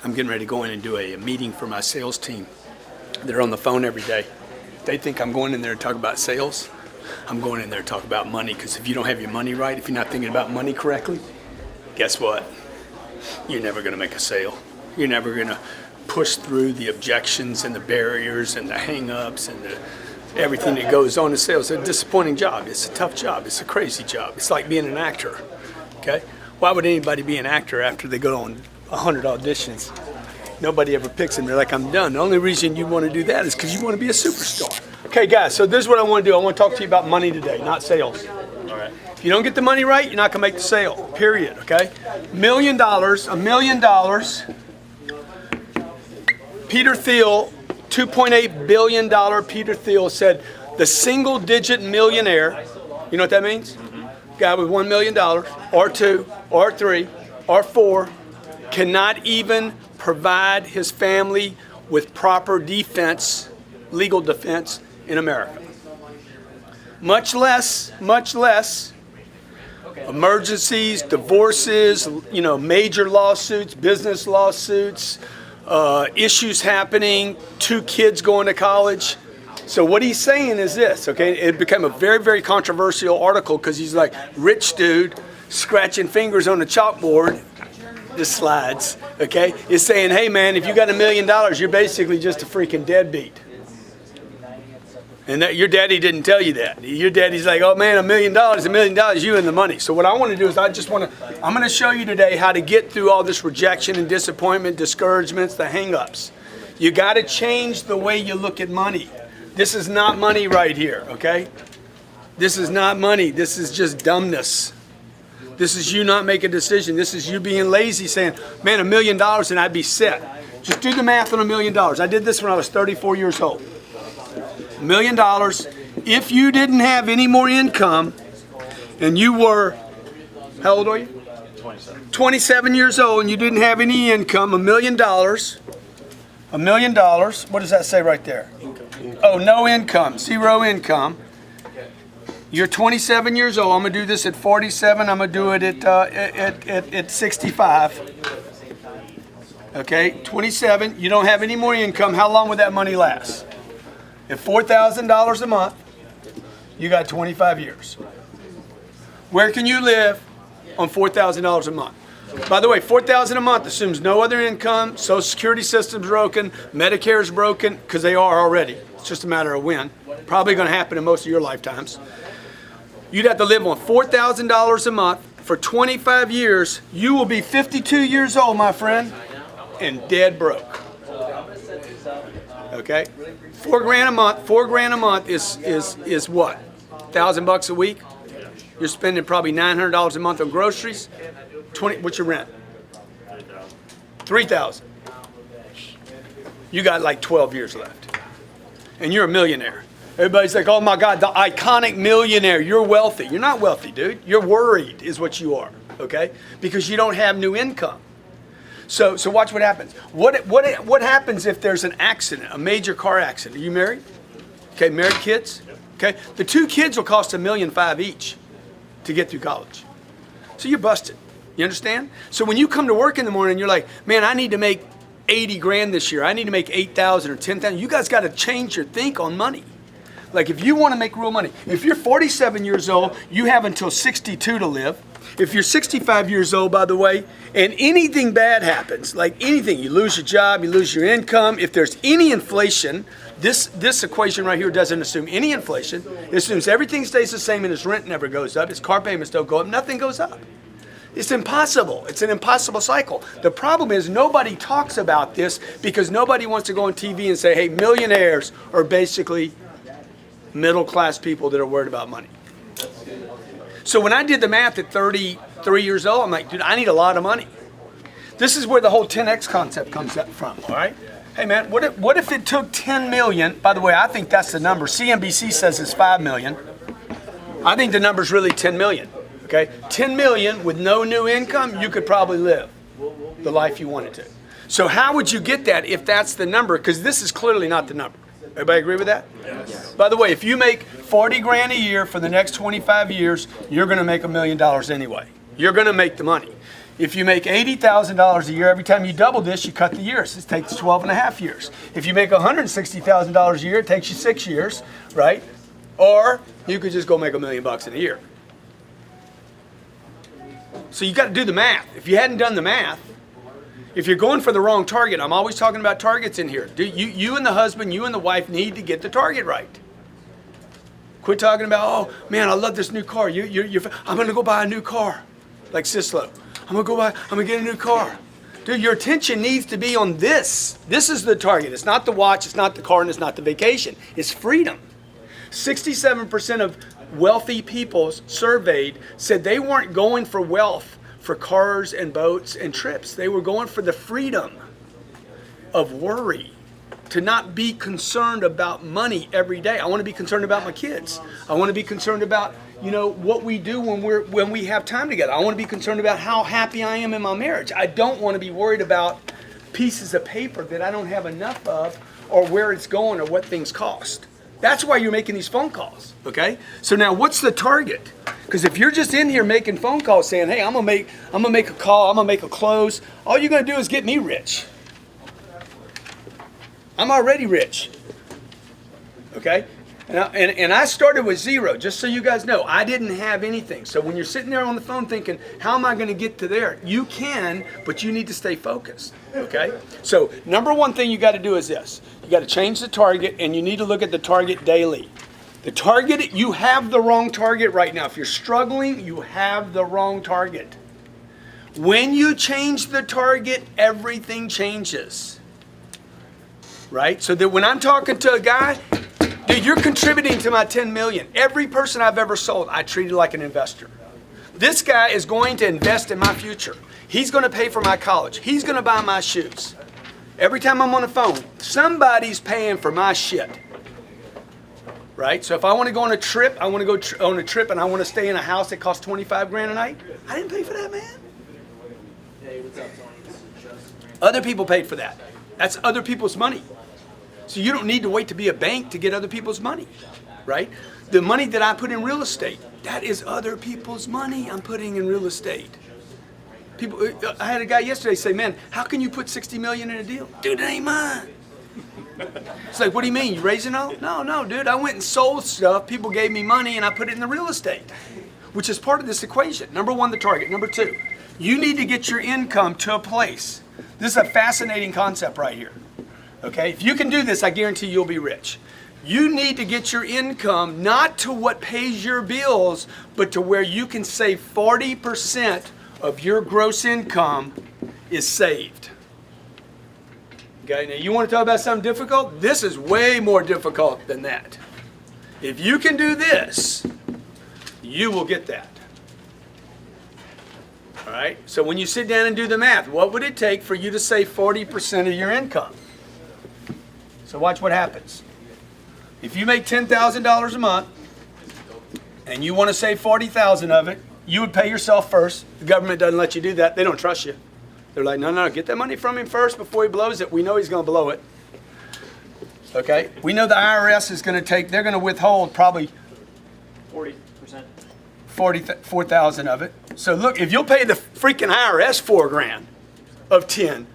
I'm getting ready to go in and do a meeting for my sales team. They're on the phone every day. They think I'm going in there to talk about sales. I'm going in there to talk about money, because if you don't have your money right, if you're not thinking about money correctly, guess what? You're never going to make a sale. You're never going to push through the objections and the barriers and the hang-ups and everything that goes on in sales. It's a disappointing job. It's a tough job. It's a crazy job. It's like being an actor, okay? Why would anybody be an actor after they go on 100 auditions? Nobody ever picks them. They're like, I'm done. The only reason you want to do that is because you want to be a superstar. Okay, guys, so this is what I want to do. I want to talk to you about money today, not sales. All right. If you don't get the money right, you're not going to make the sale, period, okay? $1 million. Peter Thiel, $2.8 billion. Peter Thiel said the single-digit millionaire, you know what that means? Guy with $1 million, or two, or three, or four, cannot even provide his family with proper defense, legal defense in America. Much less emergencies, divorces, major lawsuits, business lawsuits, issues happening, 2 kids going to college. So what he's saying is this, okay? It became a very, very controversial article because he's like, rich dude scratching fingers on the chalkboard, the slides, okay? Is saying, hey man, if you got $1 million, you're basically just a freaking deadbeat. And that your daddy didn't tell you that. Your daddy's like, oh man, $1 million, you and the money. So what I want to do is I'm going to show you today how to get through all this rejection and disappointment, discouragements, the hang-ups. You got to change the way you look at money. This is not money right here, okay? This is not money. This is just dumbness. This is you not making a decision. This is you being lazy saying, man, $1 million and I'd be set. Just do the math on $1 million. I did this when I was 34 years old. $1 million. If you didn't have any more income and you were, how old are you? 27. 27 years old and you didn't have any income, $1 million. $1 million. What does that say right there? Oh, no income, 0 income. You're 27 years old. I'm going to do this at 47. I'm going to do it at 65. Okay, 27. You don't have any more income. How long would that money last? At $4,000 a month, you got 25 years. Where can you live on $4,000 a month? By the way, $4,000 a month assumes no other income, Social Security system's broken, Medicare's broken, because they are already. It's just a matter of when. Probably going to happen in most of your lifetimes. You'd have to live on $4,000 a month for 25 years. You will be 52 years old, my friend, and dead broke. Okay? $4,000 a month is what? $1,000 a week? You're spending probably $900 a month on groceries. What's your rent? $3,000. You got like 12 years left. And you're a millionaire. Everybody's like, oh my God, the iconic millionaire. You're wealthy. You're not wealthy, dude. You're worried is what you are, okay? Because you don't have new income. So watch what happens. What happens if there's an accident, a major car accident? Are you married? Okay, married kids? Okay, the 2 kids will cost $1.5 million each to get through college. So you're busted. You understand? So when you come to work in the morning, you're like, man, I need to make 80 grand this year. I need to make 8,000 or 10,000. You guys got to change your think on money. Like if you want to make real money, if you're 47 years old, you have until 62 to live. If you're 65 years old, by the way, and anything bad happens, like anything, you lose your job, you lose your income, if there's any inflation, this equation right here doesn't assume any inflation. It assumes everything stays the same and his rent never goes up, his car payments don't go up, nothing goes up. It's impossible. It's an impossible cycle. The problem is nobody talks about this because nobody wants to go on TV and say, hey, millionaires are basically middle-class people that are worried about money. So when I did the math at 33 years old, I'm like, dude, I need a lot of money. This is where the whole 10X concept comes up from, all right? Hey, man, what if it took 10 million? By the way, I think that's the number. CNBC says it's 5 million. I think the number's really 10 million, okay? 10 million with no new income, you could probably live the life you wanted to. So how would you get that if that's the number? Because this is clearly not the number. Everybody agree with that? Yes. By the way, if you make 40 grand a year for the next 25 years, you're going to make $1 million anyway. You're going to make the money. If you make $80,000 a year, every time you double this, you cut the years. It takes 12 and a half years. If you make $160,000 a year, it takes you 6 years, right? Or you could just go make $1 million in a year. So you got to do the math. If you hadn't done the math, if you're going for the wrong target, I'm always talking about targets in here. You and the husband, you and the wife need to get the target right. Quit talking about, oh man, I love this new car. I'm going to go buy a new car, like Sislo. I'm going to get a new car. Dude, your attention needs to be on this. This is the target. It's not the watch, it's not the car, and it's not the vacation. It's freedom. 67% of wealthy people surveyed said they weren't going for wealth for cars and boats and trips. They were going for the freedom of worry, to not be concerned about money every day. I want to be concerned about my kids. I want to be concerned about, what we do when we have time together. I want to be concerned about how happy I am in my marriage. I don't want to be worried about pieces of paper that I don't have enough of, or where it's going, or what things cost. That's why you're making these phone calls, okay? So now what's the target? Because if you're just in here making phone calls saying, hey, I'm gonna make a call, I'm gonna make a close, all you're gonna do is get me rich. I'm already rich, okay? And I started with zero, just so you guys know. I didn't have anything. So when you're sitting there on the phone thinking, how am I going to get to there? You can, but you need to stay focused, okay? So number one thing you got to do is this. You got to change the target, and you need to look at the target daily. The target, you have the wrong target right now. If you're struggling, you have the wrong target. When you change the target, everything changes, right? So that when I'm talking to a guy, dude, you're contributing to my 10 million. Every person I've ever sold, I treated like an investor. This guy is going to invest in my future. He's going to pay for my college. He's going to buy my shoes. Every time I'm on the phone, somebody's paying for my shit. Right? So if I want to go on a trip, I want to go on a trip and I want to stay in a house that costs 25 grand a night. I didn't pay for that, man. Hey, what's up, Tony? Other people paid for that. That's other people's money. So you don't need to wait to be a bank to get other people's money, right? The money that I put in real estate, that is other people's money I'm putting in real estate. People, I had a guy yesterday say, man, how can you put 60 million in a deal? Dude, it ain't mine. It's like, what do you mean? You raising all? No, dude, I went and sold stuff. People gave me money and I put it in the real estate, which is part of this equation. Number one, the target. Number two, you need to get your income to a place. This is a fascinating concept right here. Okay, if you can do this, I guarantee you'll be rich. You need to get your income not to what pays your bills, but to where you can save 40% of your gross income is saved. Okay, now you want to talk about something difficult? This is way more difficult than that. If you can do this, you will get that. All right, so when you sit down and do the math, what would it take for you to save 40% of your income? So watch what happens. If you make $10,000 a month and you want to save $40,000 of it, you would pay yourself first. The government doesn't let you do that. They don't trust you. They're like, no, get that money from him first before he blows it. We know he's going to blow it. Okay? We know the IRS is going to they're going to withhold probably 40%. 4,000 of it. So look, if you'll pay the freaking IRS $4,000 of 10,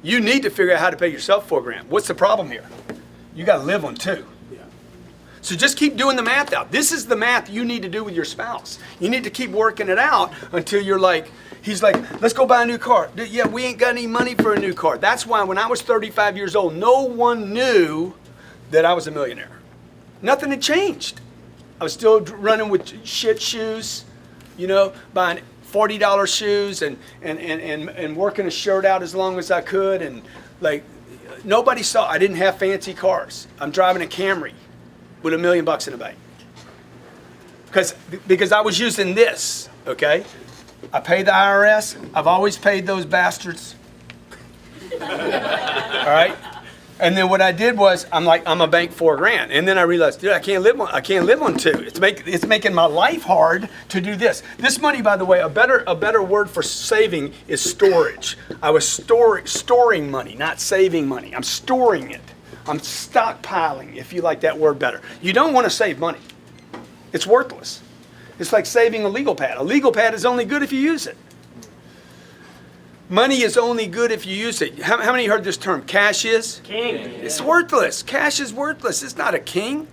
you need to figure out how to pay yourself $4,000. What's the problem here? You got to live on 2. Yeah. So just keep doing the math out. This is the math you need to do with your spouse. You need to keep working it out until you're like, he's like, let's go buy a new car. Yeah, we ain't got any money for a new car. That's why when I was 35 years old, no one knew that I was a millionaire. Nothing had changed. I was still running with shit shoes, buying $40 shoes and working a shirt out as long as I could, and like nobody saw. I didn't have fancy cars. I'm driving a Camry with $1 million in the bank because I was using this. Okay, I pay the IRS. I've always paid those bastards. All right. And then what I did was, I'm a bank $4,000, and then I realized, dude, I can't live on 2. It's making my life hard to do this. This money, by the way, a better word for saving is storage. I was storing money, not saving money. I'm storing it. I'm stockpiling, if you like that word better. You don't want to save money. It's worthless. It's like saving a legal pad. A legal pad is only good if you use it. Money is only good if you use it. How many heard this term? Cash is? King. It's worthless. Cash is worthless. It's not a king.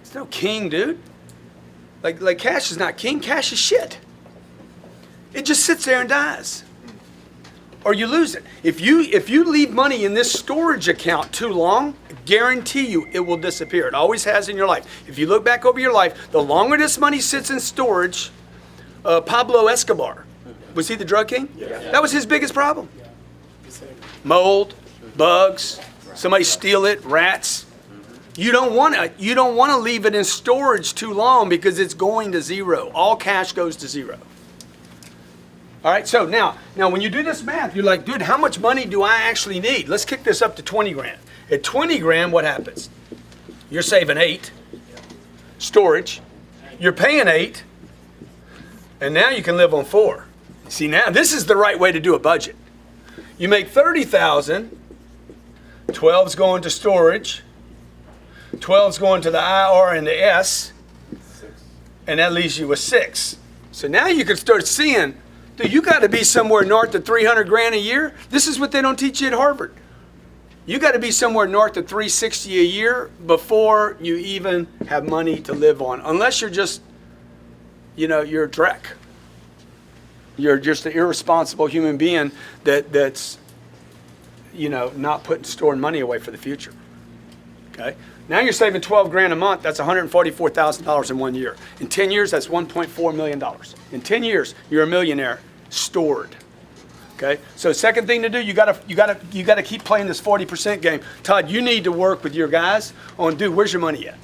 It's no king, dude. Like cash is not king. Cash is shit. It just sits there and dies. Or you lose it. If you leave money in this storage account too long, I guarantee you it will disappear. It always has in your life. If you look back over your life, the longer this money sits in storage, Pablo Escobar, was he the drug king? Yeah. That was his biggest problem. Mold, bugs, somebody steal it, rats. You don't want to leave it in storage too long because it's going to zero. All cash goes to zero. All right, so now when you do this math, you're like, dude, how much money do I actually need? Let's kick this up to 20 grand. At 20 grand, what happens? You're saving 8. Storage. You're paying 8. And now you can live on 4. See, now this is the right way to do a budget. You make 30,000. 12's going to storage. 12's going to the IR and the S. And that leaves you with 6. So now you can start seeing, dude, you got to be somewhere north of 300 grand a year. This is what they don't teach you at Harvard. You got to be somewhere north of 360 a year before you even have money to live on. Unless you're just, you're a dreck. You're just an irresponsible human being that's, not storing money away for the future. Okay? Now you're saving 12 grand a month. That's $144,000 in 1 year. In 10 years, that's $1.4 million. In 10 years, you're a millionaire stored. Okay? So second thing to do, you gotta keep playing this 40% game. Todd, you need to work with your guys on, dude, where's your money at?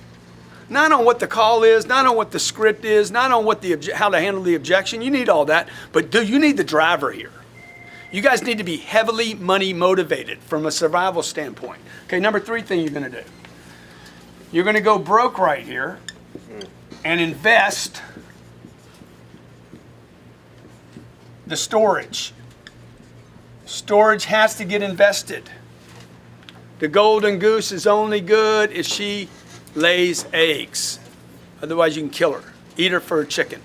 Not on what the call is, not on what the script is, not on what how to handle the objection. You need all that, but dude, you need the driver here. You guys need to be heavily money motivated from a survival standpoint. Okay, number 3 thing you're gonna do. You're gonna go broke right here and invest the storage. Storage has to get invested. The golden goose is only good if she lays eggs. Otherwise, you can kill her. Eat her for a chicken.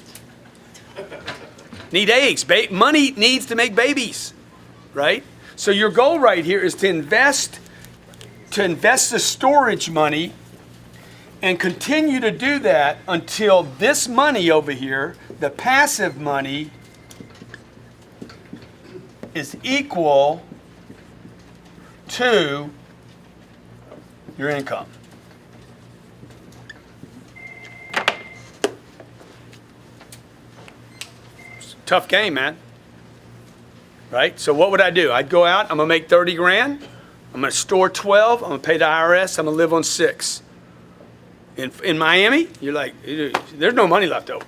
Need eggs. Money needs to make babies, right? So your goal right here is to invest the storage money and continue to do that until this money over here, the passive money, is equal to your income. Tough game, man. Right? So what would I do? I'd go out, I'm gonna make 30 grand, I'm gonna store 12, I'm gonna pay the IRS, I'm gonna live on 6. In Miami, you're like, there's no money left over.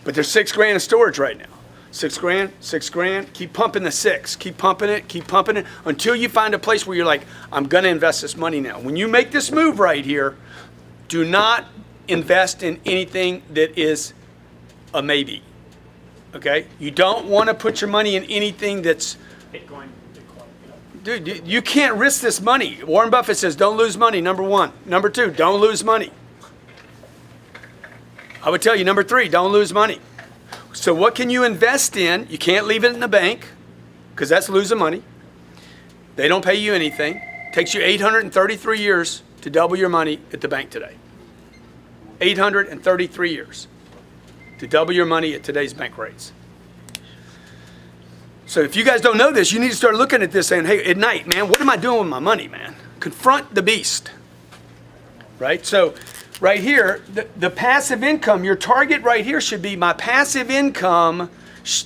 But there's 6 grand in storage right now. 6 grand, 6 grand, keep pumping the 6, keep pumping it until you find a place where you're like, I'm gonna invest this money now. When you make this move right here, do not invest in anything that is a maybe. Okay? You don't want to put your money in anything that's... Bitcoin. Dude, you can't risk this money. Warren Buffett says, don't lose money, number 1. Number 2, don't lose money. I would tell you, number 3, don't lose money. So what can you invest in? You can't leave it in the bank, because that's losing money. They don't pay you anything. It takes you 833 years to double your money at the bank today. 833 years. To double your money at today's bank rates. So if you guys don't know this, you need to start looking at this saying, hey, at night, man, what am I doing with my money, man? Confront the beast. Right? So right here, the passive income, your target right here should be my passive income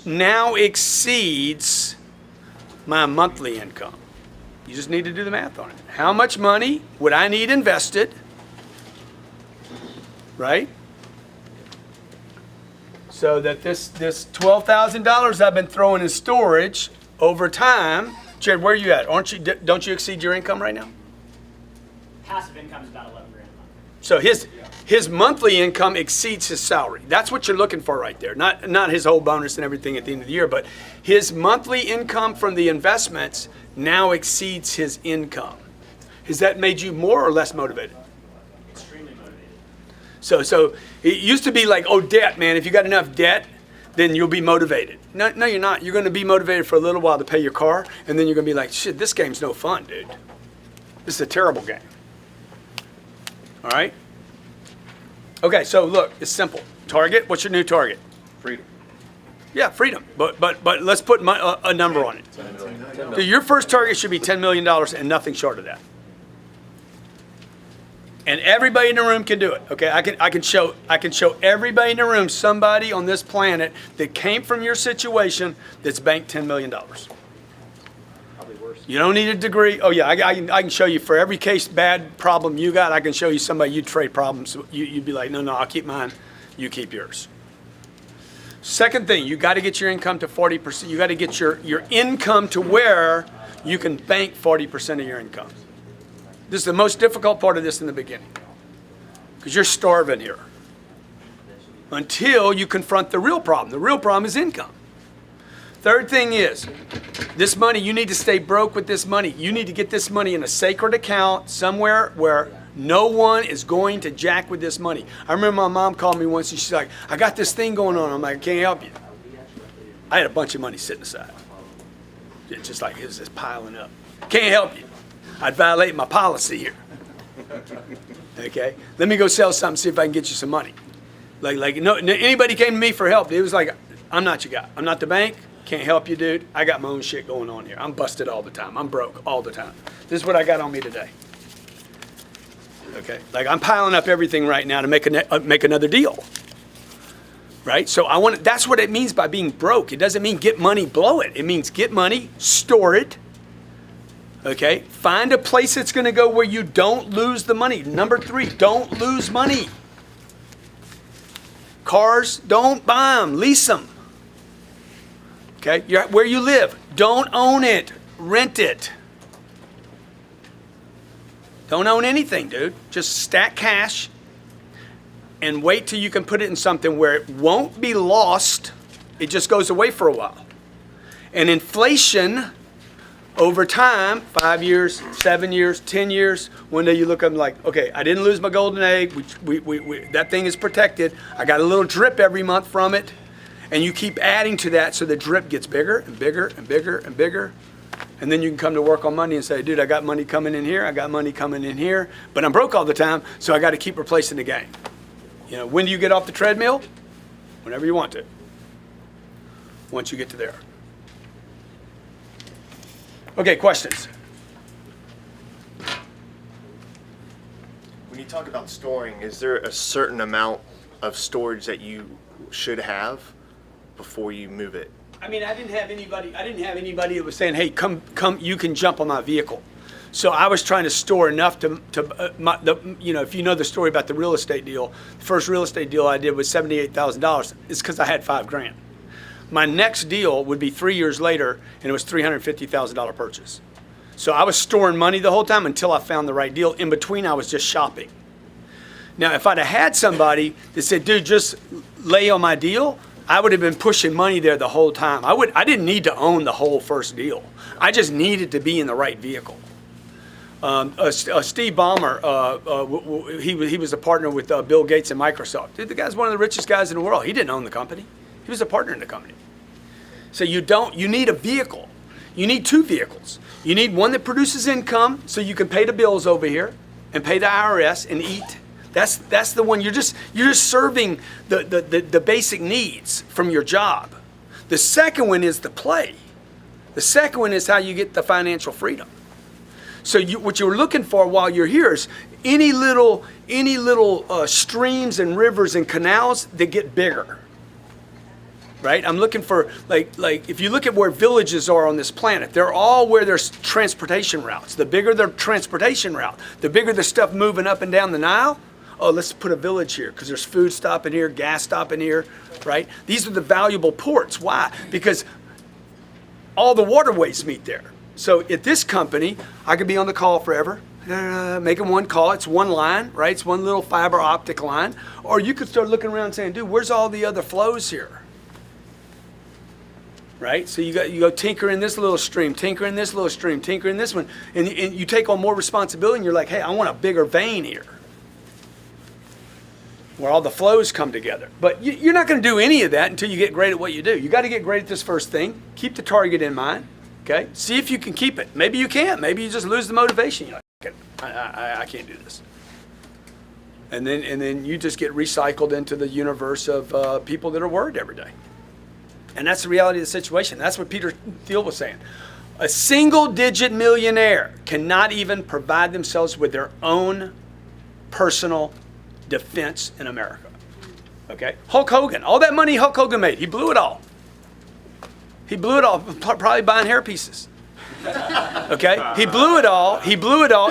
now exceeds my monthly income. You just need to do the math on it. How much money would I need invested? Right? So that this $12,000 I've been throwing in storage over time, Jared, where are you at? Don't you exceed your income right now? Passive income is about 11 grand a month. So his monthly income exceeds his salary. That's what you're looking for right there. Not his whole bonus and everything at the end of the year, but his monthly income from the investments now exceeds his income. Has that made you more or less motivated? Extremely motivated. So it used to be like, oh, debt, man. If you got enough debt, then you'll be motivated. No, you're not. You're going to be motivated for a little while to pay your car, and then you're going to be like, shit, this game's no fun, dude. This is a terrible game. All right? Okay, so look, it's simple. Target, what's your new target? Freedom. Yeah, freedom. But let's put a number on it. Dude, your first target should be $10 million and nothing short of that. And everybody in the room can do it. Okay, I can show everybody in the room somebody on this planet that came from your situation that's banked $10 million. Probably worse. You don't need a degree. Oh yeah, I can show you for every case bad problem you got. I can show you somebody you'd trade problems. You'd be like, no, I'll keep mine. You keep yours. Second thing, you got to get your income to 40%. You got to get your income to where you can bank 40% of your income. This is the most difficult part of this in the beginning, because you're starving here until you confront the real problem. The real problem is income. Third thing is, this money, you need to stay broke with this money. You need to get this money in a sacred account somewhere where no one is going to jack with this money. I remember my mom called me once and she's like, I got this thing going on. I'm like, can't help you. I had a bunch of money sitting aside. It's just like, it was just piling up. Can't help you. I'd violate my policy here. Okay? Let me go sell something, see if I can get you some money. Like no, anybody came to me for help, it was like, I'm not your guy. I'm not the bank. Can't help you, dude. I got my own shit going on here. I'm busted all the time. I'm broke all the time. This is what I got on me today. Okay? Like, I'm piling up everything right now to make another deal. Right? So that's what it means by being broke. It doesn't mean get money, blow it. It means get money, store it. Okay? Find a place that's going to go where you don't lose the money. Number 3, don't lose money. Cars, don't buy them. Lease them. Okay? Where you live, don't own it. Rent it. Don't own anything, dude. Just stack cash and wait till you can put it in something where it won't be lost. It just goes away for a while. And inflation over time, 5 years, 7 years, 10 years, one day you look up and like, okay, I didn't lose my golden egg. That thing is protected. I got a little drip every month from it. And you keep adding to that so the drip gets bigger and bigger and bigger and bigger. And then you can come to work on Monday and say, dude, I got money coming in here. I got money coming in here. But I'm broke all the time, so I got to keep replacing the game. You know, when do you get off the treadmill? Whenever you want to. Once you get to there. Okay, questions? When you talk about storing, is there a certain amount of storage that you should have before you move it? I mean, I didn't have anybody that was saying, hey, come, you can jump on my vehicle. So I was trying to store enough if you know the story about the real estate deal, the first real estate deal I did was $78,000. It's because I had $5,000. My next deal would be 3 years later, and it was $350,000 purchase. So I was storing money the whole time until I found the right deal. In between, I was just shopping. Now, if I'd have had somebody that said, dude, just lay on my deal, I would have been pushing money there the whole time. I didn't need to own the whole first deal. I just needed to be in the right vehicle. Steve Ballmer, he was a partner with Bill Gates and Microsoft. Dude, the guy's one of the richest guys in the world. He didn't own the company. He was a partner in the company. So you need a vehicle. You need 2 vehicles. You need one that produces income so you can pay the bills over here and pay the IRS and eat. That's the one. You're just serving the basic needs from your job. The second one is the play. The second one is how you get the financial freedom. So what you're looking for while you're here is any little streams and rivers and canals that get bigger. Right? I'm looking for like if you look at where villages are on this planet, they're all where there's transportation routes. The bigger the transportation route, the bigger the stuff moving up and down the Nile. Oh, let's put a village here because there's food stopping here, gas stopping here, right? These are the valuable ports. Why? Because all the waterways meet there. So at this company, I could be on the call forever, making one call. It's one line, right? It's one little fiber optic line. Or you could start looking around saying, dude, where's all the other flows here? Right? So you go tinker in this little stream, tinker in this little stream, tinker in this one, and you take on more responsibility and you're like, hey, I want a bigger vein here. where all the flows come together. But you're not going to do any of that until you get great at what you do. You got to get great at this first thing. Keep the target in mind. Okay? See if you can keep it. Maybe you can't. Maybe you just lose the motivation. You're like, I can't do this. And then you just get recycled into the universe of people that are worried every day. And that's the reality of the situation. That's what Peter Thiel was saying. A single-digit millionaire cannot even provide themselves with their own personal defense in America. Okay? Hulk Hogan, all that money Hulk Hogan made, he blew it all. He blew it all, probably buying hair pieces. Okay? He blew it all,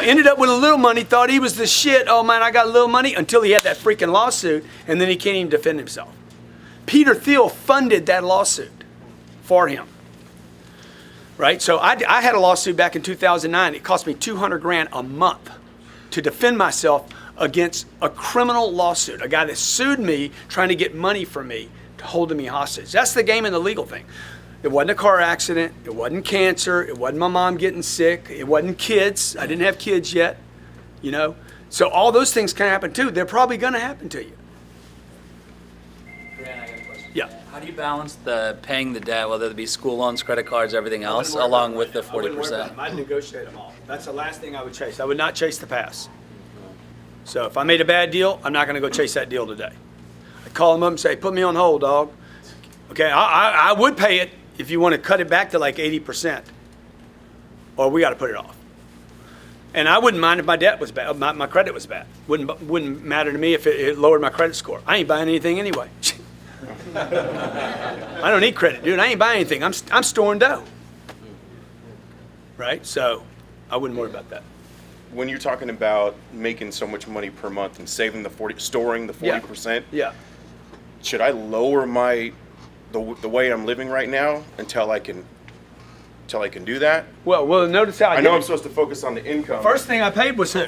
ended up with a little money, thought he was the shit. Oh man, I got a little money, until he had that freaking lawsuit, and then he can't even defend himself. Peter Thiel funded that lawsuit for him. Right? So I had a lawsuit back in 2009. It cost me $200,000 a month to defend myself against a criminal lawsuit. A guy that sued me, trying to get money from me, holding me hostage. That's the game in the legal thing. It wasn't a car accident. It wasn't cancer. It wasn't my mom getting sick. It wasn't kids. I didn't have kids yet. You know? So all those things can happen too. They're probably going to happen to you. Grant, I got a question. Yeah. How do you balance the paying the debt, whether it be school loans, credit cards, everything else, along with the 40%? I'd negotiate them all. That's the last thing I would chase. I would not chase the pass. So if I made a bad deal, I'm not going to go chase that deal today. I call them up and say, put me on hold, dog. Okay, I would pay it if you want to cut it back to like 80%. Or we got to put it off. And I wouldn't mind if my debt was bad, my credit was bad. Wouldn't matter to me if it lowered my credit score. I ain't buying anything anyway. I don't need credit, dude. I ain't buying anything. I'm storing dough. Right? So I wouldn't worry about that. When you're talking about making so much money per month and saving storing the 40%, Yeah. should I lower the way I'm living right now until I can do that? Well, notice how I know I'm supposed to focus on the income. First thing I paid was who?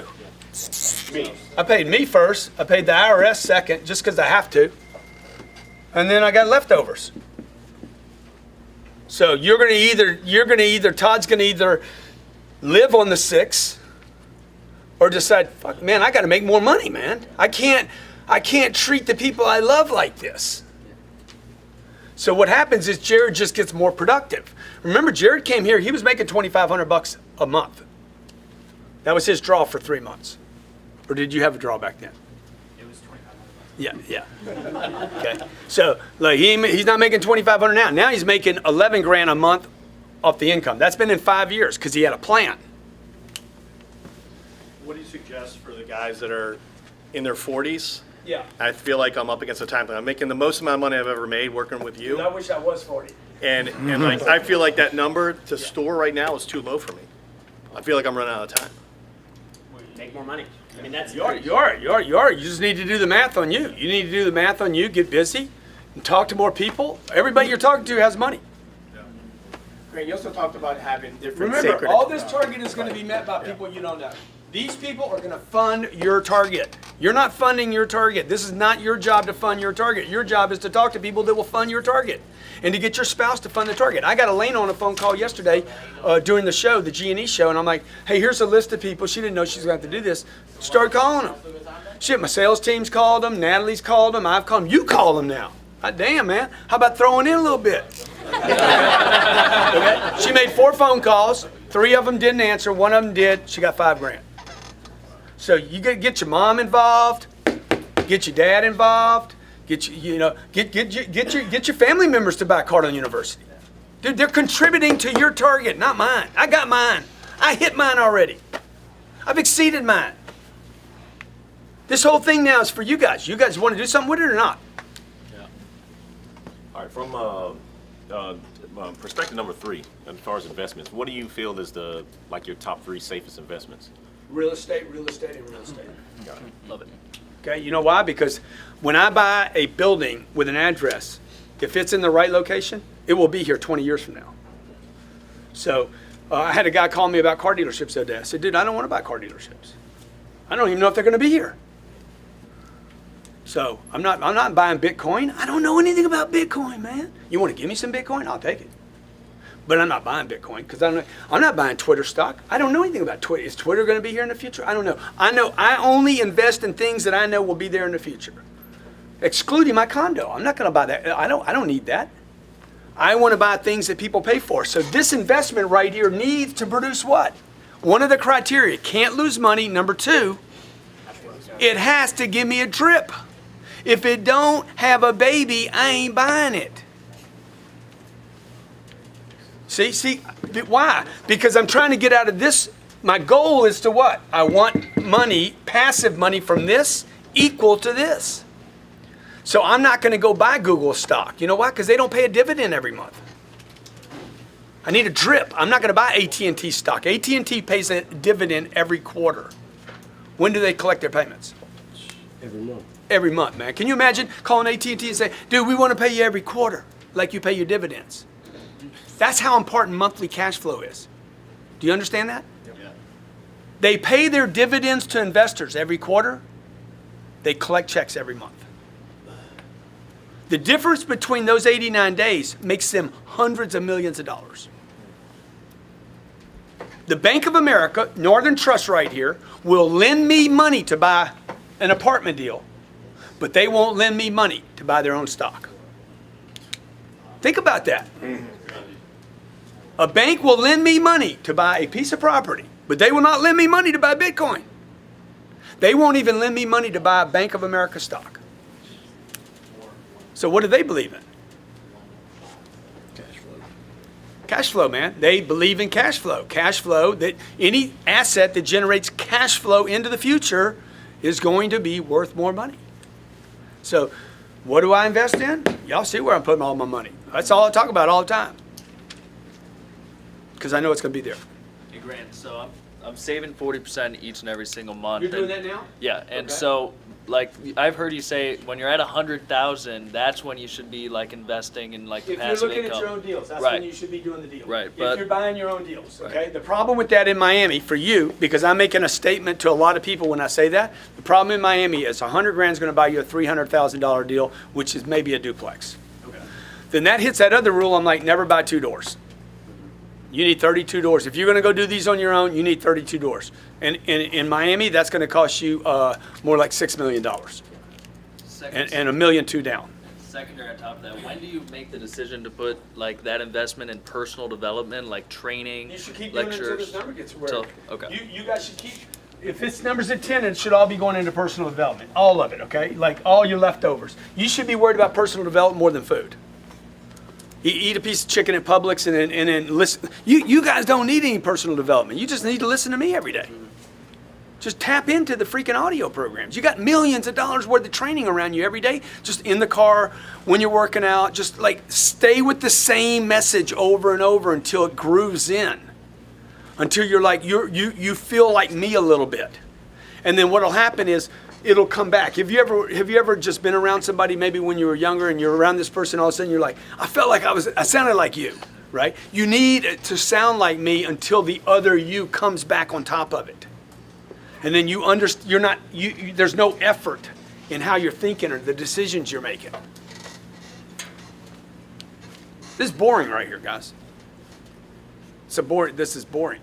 Me. I paid me first. I paid the IRS second, just because I have to. And then I got leftovers. So Todd's gonna either live on the 6 or decide, fuck man, I gotta make more money, man. I can't treat the people I love like this. So what happens is Jared just gets more productive. Remember, Jared came here, he was making $2,500 a month. That was his draw for 3 months. Or did you have a draw back then? It was 25. Yeah. Okay. So like he's not making $2,500 now. Now he's making $11,000 a month off the income. That's been in 5 years because he had a plan. What do you suggest for the guys that are in their 40s? Yeah. I feel like I'm up against a time. I'm making the most amount of money I've ever made working with you. I wish I was 40. And like I feel like that number to store right now is too low for me. I feel like I'm running out of time. Make more money. I mean, that's You are. You just need to do the math on you. You need to do the math on you, get busy, and talk to more people. Everybody you're talking to has money. Great. You also talked about having different Remember, sacred. all this target is going to be met by people you don't know. These people are going to fund your target. You're not funding your target. This is not your job to fund your target. Your job is to talk to people that will fund your target and to get your spouse to fund the target. I got Elaine on a phone call yesterday during the show, the G&E show, and I'm like, hey, here's a list of people. She didn't know she was going to have to do this. Start calling them. Shit, my sales team's called them. Natalie's called them. I've called them. You call them now. God damn, man. How about throwing in a little bit? Okay? She made 4 phone calls. 3 of them didn't answer. 1 of them did. She got $5,000. So you get your mom involved, get your dad involved, get your family members to buy Cardone University. Dude, they're contributing to your target, not mine. I got mine. I hit mine already. I've exceeded mine. This whole thing now is for you guys. You guys want to do something with it or not? All right, from perspective number 3, as far as investments, what do you feel is your top 3 safest investments? Real estate, real estate, and real estate. Got it. Love it. Okay, you know why? Because when I buy a building with an address, if it's in the right location, it will be here 20 years from now. So I had a guy call me about car dealerships the other day. I said, dude, I don't want to buy car dealerships. I don't even know if they're going to be here. So I'm not buying Bitcoin. I don't know anything about Bitcoin, man. You want to give me some Bitcoin? I'll take it. But I'm not buying Bitcoin because I'm not buying Twitter stock. I don't know anything about Twitter. Is Twitter going to be here in the future? I don't know. I only invest in things that I know will be there in the future. excluding my condo. I'm not going to buy that. I don't need that. I want to buy things that people pay for. So this investment right here needs to produce what? One of the criteria, can't lose money. Number two, it has to give me a drip. If it don't have a baby, I ain't buying it. See, why? Because I'm trying to get out of this. My goal is to what? I want money, passive money from this equal to this. So I'm not going to go buy Google stock. You know why? Because they don't pay a dividend every month. I need a drip. I'm not going to buy AT&T stock. AT&T pays a dividend every quarter. When do they collect their payments? Every month. Every month, man. Can you imagine calling AT&T and say, dude, we want to pay you every quarter like you pay your dividends? That's how important monthly cash flow is. Do you understand that? Yeah. They pay their dividends to investors every quarter. They collect checks every month. The difference between those 89 days makes them hundreds of millions of dollars. The Bank of America, Northern Trust right here, will lend me money to buy an apartment deal, but they won't lend me money to buy their own stock. Think about that. A bank will lend me money to buy a piece of property, but they will not lend me money to buy Bitcoin. They won't even lend me money to buy a Bank of America stock. So what do they believe in? Cash flow, man. They believe in cash flow. Cash flow, that any asset that generates cash flow into the future is going to be worth more money. So what do I invest in? Y'all see where I'm putting all my money. That's all I talk about all the time. Because I know it's going to be there. Hey Grant, so I'm saving 40% each and every single month. You're doing that now? Yeah, and Okay. so like I've heard you say when you're at 100,000, that's when you should be like investing in like If passive you're looking income. at your own deals, that's Right. when you should be doing the deal. Right, If but- you're buying your own deals, okay? The problem with that in Miami for you, because I'm making a statement to a lot of people when I say that, the problem in Miami is 100 grand is going to buy you a $300,000 deal, which is maybe a duplex. Okay. Then that hits that other rule. I'm like, never buy 2 doors. You need 32 doors. If you're going to go do these on your own, you need 32 doors. And in Miami, that's going to cost you more like $6 million and $1.2 million down. Secondary on top of that, when do you make the decision to put like that investment in personal development, like training, You should keep doing it until lectures? this number gets where. Till- okay. You guys should keep. If this number's at 10, it should all be going into personal development. All of it, okay? Like all your leftovers. You should be worried about personal development more than food. You eat a piece of chicken at Publix and then listen. You guys don't need any personal development. You just need to listen to me every day. Just tap into the freaking audio programs. You got millions of dollars worth of training around you every day, just in the car, when you're working out. Just like stay with the same message over and over until it grooves in. Until you're like, you feel like me a little bit. And then what'll happen is it'll come back. Have you ever just been around somebody maybe when you were younger and you're around this person, all of a sudden you're like, I felt like I sounded like you, right? You need to sound like me until the other you comes back on top of it. And then you understand, there's no effort in how you're thinking or the decisions you're making. This is boring right here, guys. This is boring.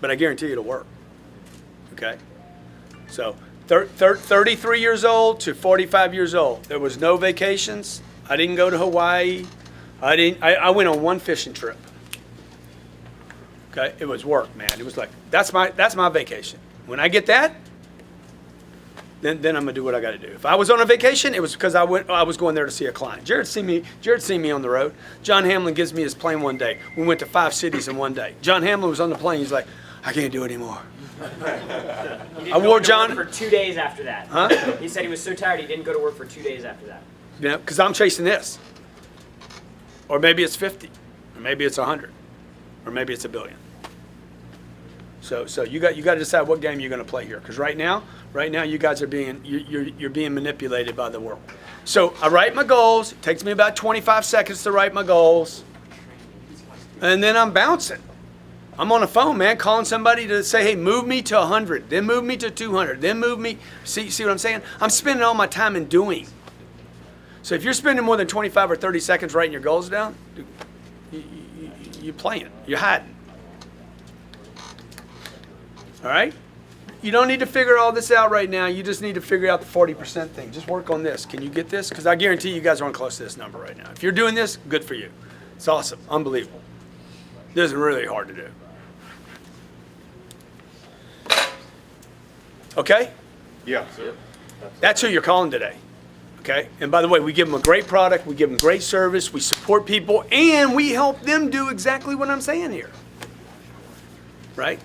But I guarantee you it'll work. Okay? So 33 years old to 45 years old. There was no vacations. I didn't go to Hawaii. I went on one fishing trip. Okay? It was work, man. It was like, that's my vacation. When I get that, then I'm gonna do what I gotta do. If I was on a vacation, it was because I was going there to see a client. Jared seen me on the road. John Hamlin gives me his plane one day. We went to 5 cities in one day. John Hamlin was on the plane. He's like, I can't do it anymore. I wore John for 2 days after that. Huh? He said he was so tired he didn't go to work for 2 days after that. You know, because I'm chasing this. Or maybe it's 50. Or maybe it's 100. Or maybe it's $1 billion. So you got to decide what game you're going to play here. Because right now you guys are you're being manipulated by the world. So I write my goals. It takes me about 25 seconds to write my goals. And then I'm bouncing. I'm on the phone, man, calling somebody to say, hey, move me to 100, then move me to 200, then move me. See what I'm saying? I'm spending all my time in doing. So if you're spending more than 25 or 30 seconds writing your goals down, you're playing. You're hiding. All right? You don't need to figure all this out right now. You just need to figure out the 40% thing. Just work on this. Can you get this? Because I guarantee you guys aren't close to this number right now. If you're doing this, good for you. It's awesome. Unbelievable. This is really hard to do. Okay? Yeah. That's who you're calling today. Okay? And by the way, we give them a great product, we give them great service, we support people, and we help them do exactly what I'm saying here. Right?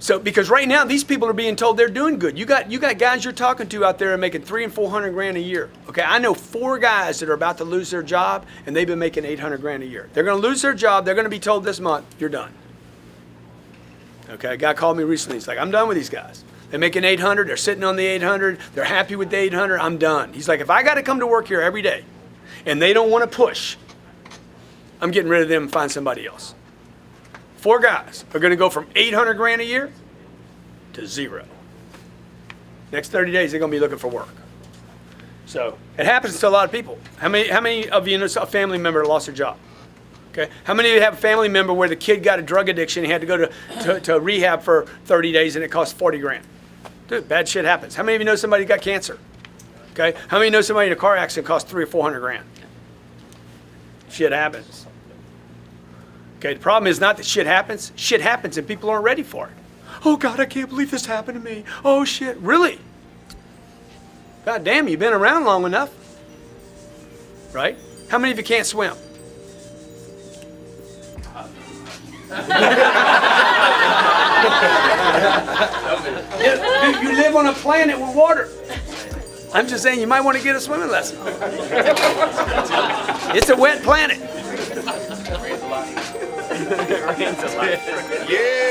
So, because right now these people are being told they're doing good. You got guys you're talking to out there making $300,000 and $400,000 a year. Okay, I know 4 guys that are about to lose their job, and they've been making $800,000 a year. They're going to lose their job. They're going to be told this month, "You're done." Okay, a guy called me recently. He's like, "I'm done with these guys. They're making 800. They're sitting on the 800. They're happy with the 800. I'm done." He's like, "If I got to come to work here every day, and they don't want to push, I'm getting rid of them and find somebody else." 4 guys are going to go from $800,000 a year to 0. Next 30 days, they're going to be looking for work. So it happens to a lot of people. How many of you know a family member that lost their job? Okay. How many of you have a family member where the kid got a drug addiction, he had to go to rehab for 30 days, and it cost $40,000? Dude, bad shit happens. How many of you know somebody got cancer? Okay. How many know somebody in a car accident cost $300,000 or $400,000? Shit happens. Okay, the problem is not that shit happens and people aren't ready for it. "Oh God, I can't believe this happened to me. Oh shit, really? God damn, you've been around long enough. Right? How many of you can't swim? You live on a planet with water. I'm just saying you might want to get a swimming lesson. It's a wet planet. Yeah.